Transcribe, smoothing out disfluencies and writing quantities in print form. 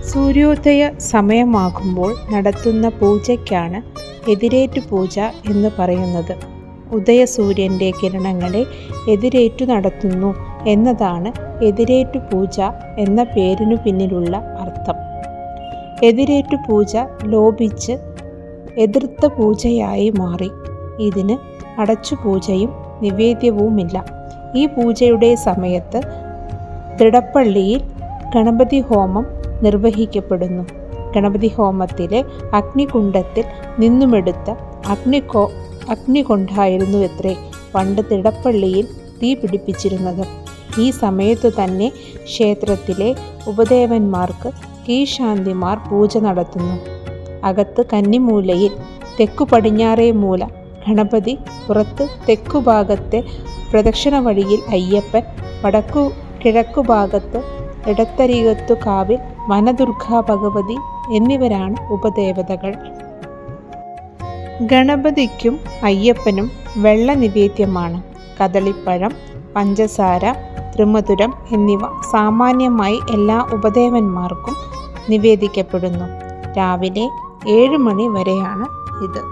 സൂര്യോദയ സമയമാകുമ്പോൾ നടത്തുന്ന പൂജയ്ക്കാണ് എതിരേറ്റു പൂജ എന്ന് പറയുന്നത്. ഉദയസൂര്യൻ്റെ കിരണങ്ങളെ എതിരേറ്റു നടത്തുന്നു എന്നതാണ് എതിരേറ്റു പൂജ എന്ന പേരിനു പിന്നിലുള്ള അർത്ഥം. എതിരേറ്റു പൂജ ലോപിച്ച് എതിർത്ത പൂജയായി മാറി. ഇതിന് അടച്ചുപൂജയും നിവേദ്യവുമില്ല. ഈ പൂജയുടെ സമയത്ത് തിടപ്പള്ളിയിൽ ഗണപതി ഹോമം നിർവഹിക്കപ്പെടുന്നു. ഗണപതി ഹോമത്തിലെ അഗ്നികുണ്ഡത്തിൽ നിന്നുമെടുത്ത അഗ്നി കൊണ്ടായിരുന്നുവത്രേ പണ്ട് തിടപ്പള്ളിയിൽ തീ പിടിപ്പിച്ചിരുന്നത്. ഈ സമയത്തു തന്നെ ക്ഷേത്രത്തിലെ ഉപദേവന്മാർക്ക് കീഴ്ശാന്തിമാർ പൂജ നടത്തുന്നു. അകത്ത് കന്നിമൂലയിൽ തെക്കു പടിഞ്ഞാറേ മൂല ഗണപതി, പുറത്ത് തെക്കുഭാഗത്തെ പ്രദക്ഷിണ വഴിയിൽ അയ്യപ്പൻ, വടക്കു കിഴക്കുഭാഗത്ത് ഇടത്തരികത്തു കാവിൽ വനദുർഗാ ഭഗവതി എന്നിവരാണ് ഉപദേവതകൾ. ഗണപതിക്കും അയ്യപ്പനും വെള്ള നിവേദ്യമാണ്. കദളിപ്പഴം, പഞ്ചസാര, ത്രിമധുരം എന്നിവ സാമാന്യമായി എല്ലാ ഉപദേവന്മാർക്കും നിവേദിക്കപ്പെടുന്നു. രാവിലെ 7 മണി വരെയാണ് ഇത്.